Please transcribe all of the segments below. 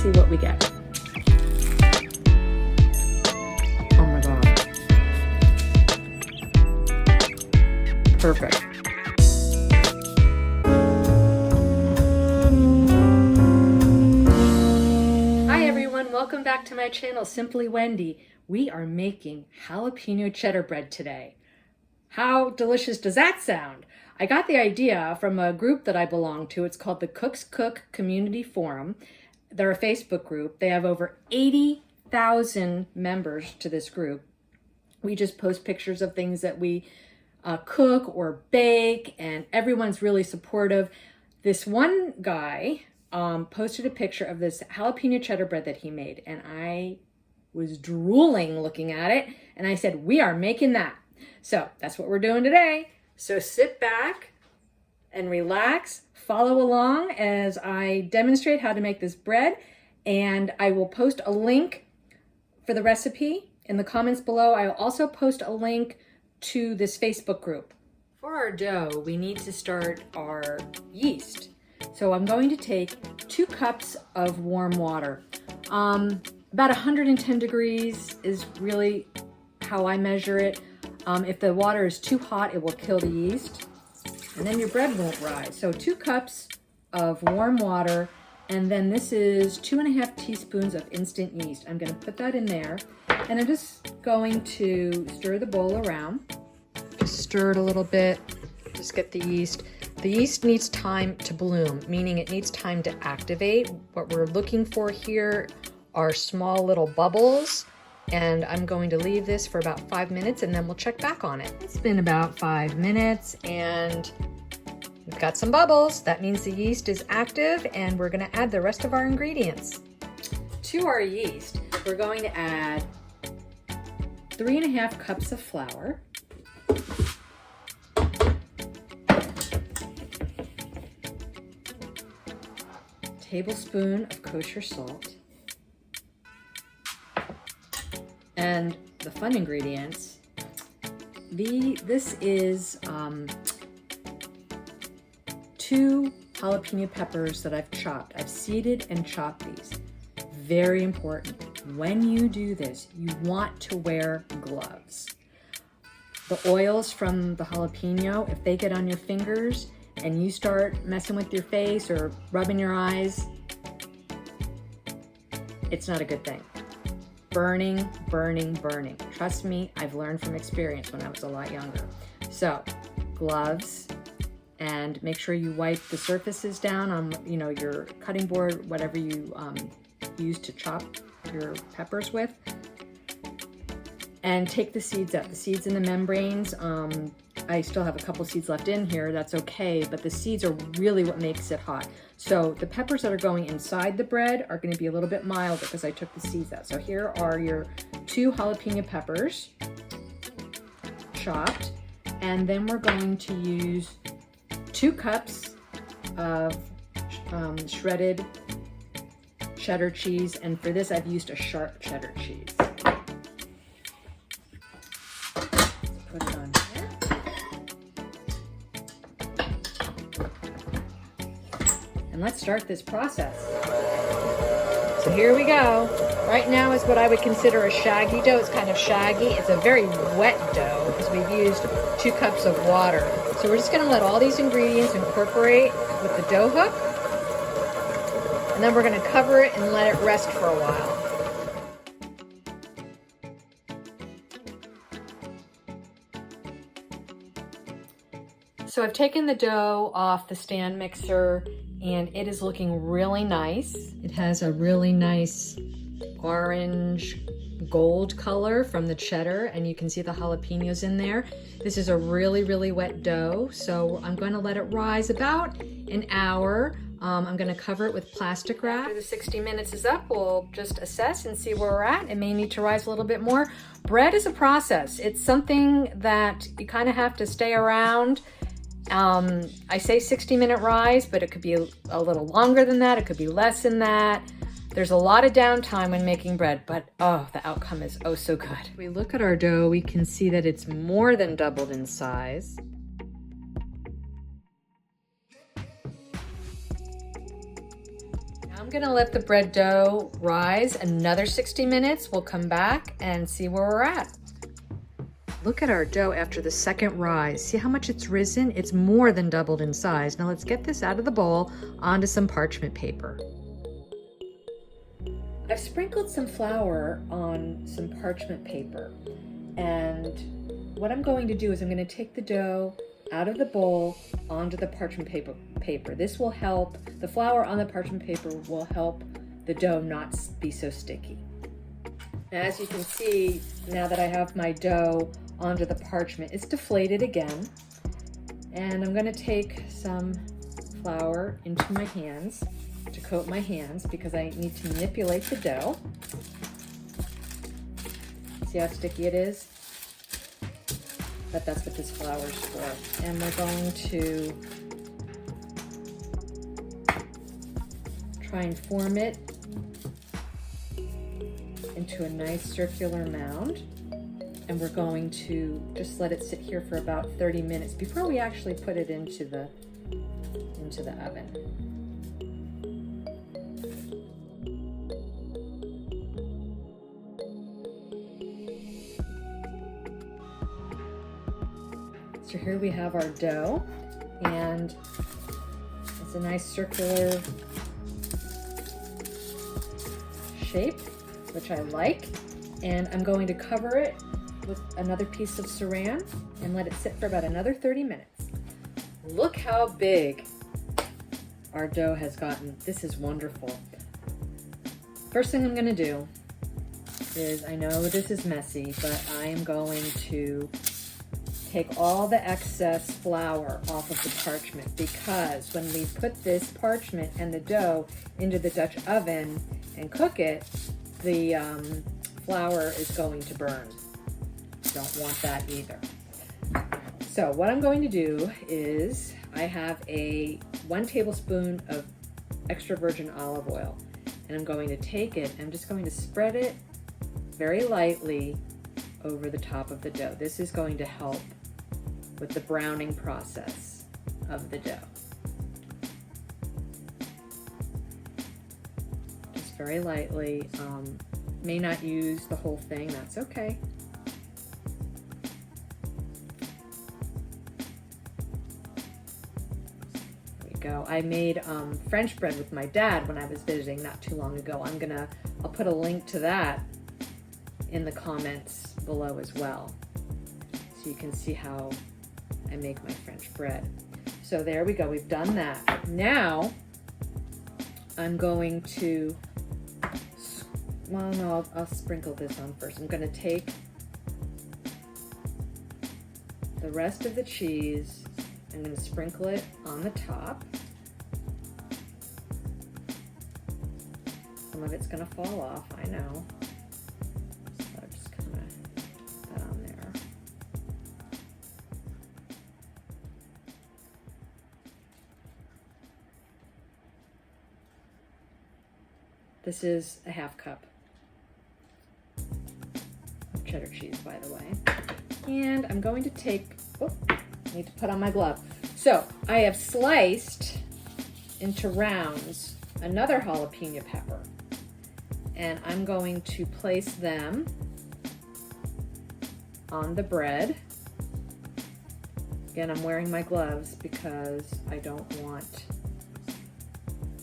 Let's see what we get. Oh my God. Perfect. Hi everyone, welcome back to my channel, Simply Wendy. We are making jalapeno cheddar bread today. How delicious does that sound? I got the idea from a group that I belong to. It's called the Cooks Cook Community Forum. They're a Facebook group. They have over 80,000 members to this group. We just post pictures of things that we cook or bake, and everyone's really supportive. This one guy posted a picture of this jalapeno cheddar bread that he made, and I was drooling looking at it, and I said, we are making that. So that's what we're doing today. So sit back and relax, follow along as I demonstrate how to make this bread, and I will post a link for the recipe in the comments below. I will also post a link to this Facebook group. For our dough, we need to start our yeast. So I'm going to take 2 cups of warm water. About 110 degrees is really how I measure it. If the water is too hot, it will kill the yeast, and then your bread won't rise. So 2 cups of warm water, and then this is 2.5 teaspoons of instant yeast. I'm going to put that in there, and I'm just going to stir the bowl around. Just stir it a little bit, just get the yeast. The yeast needs time to bloom, meaning it needs time to activate. What we're looking for here are small little bubbles. And I'm going to leave this for about 5 minutes, and then we'll check back on it. It's been about 5 minutes and we've got some bubbles. That means the yeast is active, and we're going to add the rest of our ingredients. To our yeast, we're going to add 3.5 cups of flour, tablespoon of kosher salt, and the fun ingredients, this is 2 jalapeno peppers that I've chopped. I've seeded and chopped these. Very important. When you do this, you want to wear gloves. The oils from the jalapeno, if they get on your fingers and you start messing with your face or rubbing your eyes, it's not a good thing. Burning, burning, burning. Trust me, I've learned from experience when I was a lot younger. So, gloves, and make sure you wipe the surfaces down on, your cutting board, whatever you use to chop your peppers with. And take the seeds out. The seeds in the membranes, I still have a couple seeds left in here, that's okay, but the seeds are really what makes it hot. So the peppers that are going inside the bread are going to be a little bit milder because I took the seeds out. So here are your 2 jalapeno peppers, chopped, and then we're going to use 2 cups of shredded cheddar cheese, and for this I've used a sharp cheddar cheese. Put it on here. And let's start this process. So here we go. Right now is what I would consider a shaggy dough. It's kind of shaggy. It's a very wet dough because we've used 2 cups of water. So we're just going to let all these ingredients incorporate with the dough hook. And then we're going to cover it and let it rest for a while. So I've taken the dough off the stand mixer, and it is looking really nice. It has a really nice orange gold color from the cheddar, and you can see the jalapenos in there. This is a really, really wet dough, so I'm going to let it rise about an hour. I'm going to cover it with plastic wrap. After the 60 minutes is up, we'll just assess and see where we're at. It may need to rise a little bit more. Bread is a process. It's something that you kind of have to stay around. I say 60-minute rise, but it could be a little longer than that. It could be less than that. There's a lot of downtime when making bread, but oh, the outcome is oh so good. If we look at our dough, we can see that it's more than doubled in size. Now I'm I'm gonna let the bread dough rise another 60 minutes. We'll come back and see where we're at. Look at our dough after the second rise. See how much it's risen? It's more than doubled in size. Now let's get this out of the bowl onto some parchment paper. I've sprinkled some flour on some parchment paper, and what I'm going to do is I'm going to take the dough out of the bowl onto the parchment paper. This will help, the flour on the parchment paper will help the dough not be so sticky. Now, as you can see, now that I have my dough onto the parchment, it's deflated again, and I'm going to take some flour into my hands to coat my hands because I need to manipulate the dough. See how sticky it is? But that's what this flour is for. And we're going to try and form it into a nice circular mound. And we're going to just let it sit here for about 30 minutes before we actually put it into the oven. So here we have our dough, and it's a nice circular shape, which I like. And I'm going to cover it with another piece of saran and let it sit for about another 30 minutes. Look how big our dough has gotten. This is wonderful. First thing I'm going to do is, I know this is messy, but I am going to take all the excess flour off of the parchment, because when we put this parchment and the dough into the Dutch oven and cook it, the flour is going to burn. Don't want that either. So what I'm going to do is, I have 1 tablespoon of extra virgin olive oil, and I'm going to take it, I'm just going to spread it very lightly over the top of the dough. This is going to help with the browning process of the dough. Just very lightly. May not use the whole thing, that's okay. There we go. I made French bread with my dad when I was visiting not too long ago. I'll put a link to that in the comments below as well, so you can see how I make my French bread. So there we go, we've done that. Now I'm going to, well no, I'll sprinkle this on first. I'm going to take the rest of the cheese, I'm going to sprinkle it on the top. Some of it's going to fall off, I know. So I'm just kind of put that on there. This is a 1/2 cup of cheddar cheese, by the way. And I'm going to take, oh, I need to put on my glove. So I have sliced into rounds another jalapeno pepper, and I'm going to place them on the bread. Again, I'm wearing my gloves because I don't want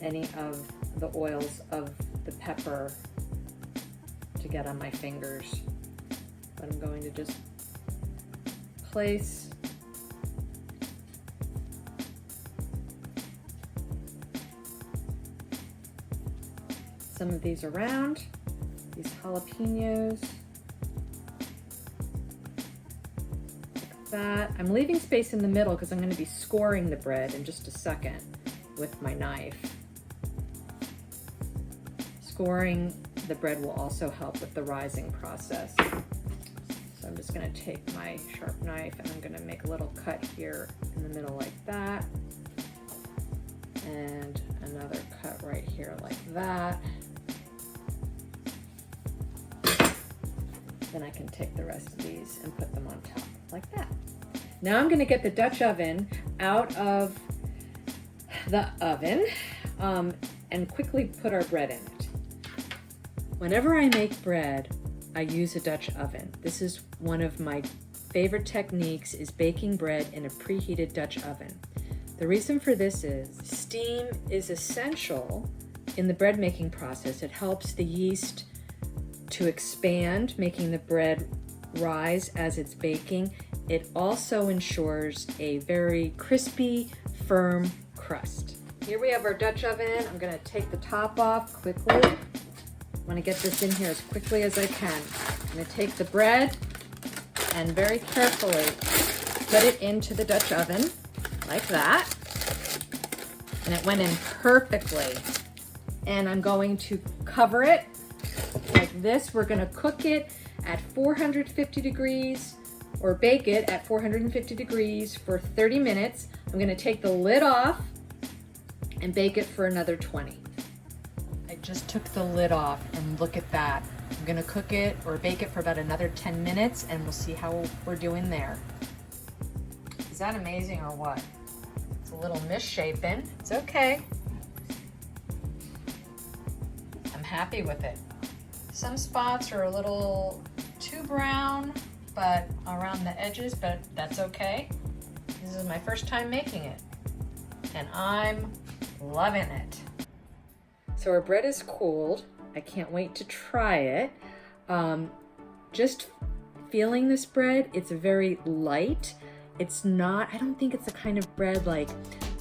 any of the oils of the pepper to get on my fingers. But I'm going to just place some of these around, these jalapenos, like that. I'm leaving space in the middle because I'm going to be scoring the bread in just a second with my knife. Scoring the bread will also help with the rising process. So I'm just going to take my sharp knife and I'm going to make a little cut here in the middle like that, and another cut right here like that. Then I can take the rest of these and put them on top like that. Now I'm going to get the Dutch oven out of the oven. and quickly put our bread in it. Whenever I make bread, I use a Dutch oven. This is one of my favorite techniques, is baking bread in a preheated Dutch oven. The reason for this is steam is essential in the bread making process. It helps the yeast to expand, making the bread rise as it's baking. It also ensures a very crispy, firm crust. Here we have our Dutch oven. I'm gonna take the top off quickly. I wanna get this in here as quickly as I can. I'm gonna take the bread and very carefully put it into the Dutch oven, like that. And it went in perfectly. And I'm going to cover it like this. We're gonna cook it at 450 degrees or bake it at 450 degrees for 30 minutes. I'm gonna take the lid off and bake it for another 20. I just took the lid off and look at that. I'm gonna cook it or bake it for about another 10 minutes and we'll see how we're doing there. Is that amazing or what? It's a little misshapen. It's okay. I'm happy with it. Some spots are a little too brown, but around the edges, but that's okay. This is my first time making it, and I'm loving it. So our bread is cooled. I can't wait to try it. Just feeling this bread, it's very light. It's not, I don't think it's the kind of bread like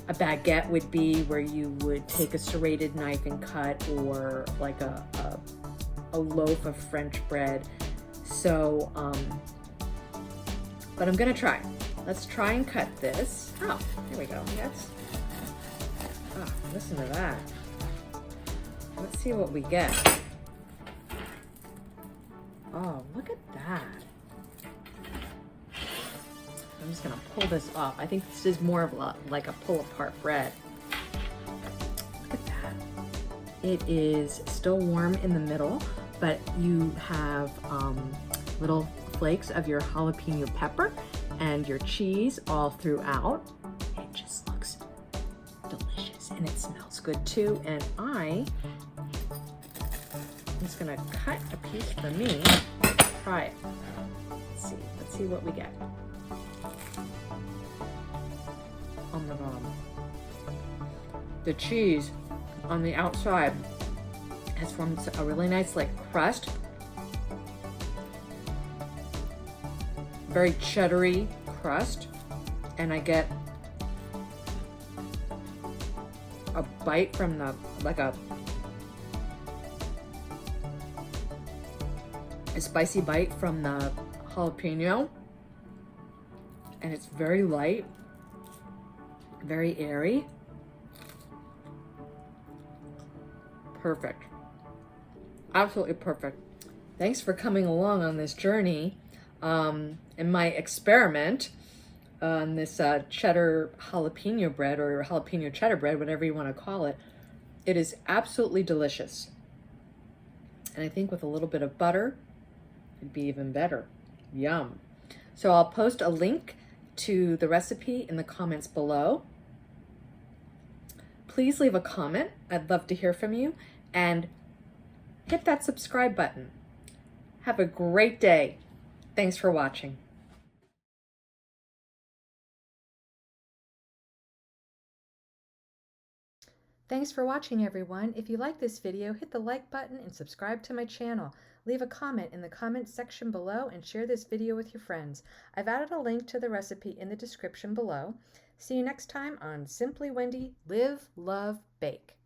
a baguette would be, where you would take a serrated knife and cut, or like a loaf of French bread. So, but I'm gonna try. Let's try and cut this. Oh, here we go. Yes. Oh, listen to that. Let's see what we get. Oh, look at that. I'm just gonna pull this off. I think this is more of like a pull apart bread. Look at that. It is still warm in the middle, but you have little flakes of your jalapeno pepper and your cheese all throughout. It just looks delicious and it smells good too. And I'm just gonna cut a piece for me. Try it. Let's see what we get. Oh my God. The cheese on the outside has formed a really nice like crust. Very cheddary crust. And I get a bite from the, like a spicy bite from the jalapeno. And it's very light, very airy. Perfect. Absolutely perfect. Thanks for coming along on this journey in my experiment on this cheddar jalapeno bread, or jalapeno cheddar bread, whatever you want to call it. It is absolutely delicious. And I think with a little bit of butter, it'd be even better. Yum. So I'll post a link to the recipe in the comments below. Please leave a comment. I'd love to hear from you. And hit that subscribe button. Have a great day. Thanks for watching. Thanks for watching, everyone. If you like this video, hit the like button and subscribe to my channel. Leave a comment in the comments section below and share this video with your friends. I've added a link to the recipe in the description below. See you next time on Simply Wendy Live, Love, Bake.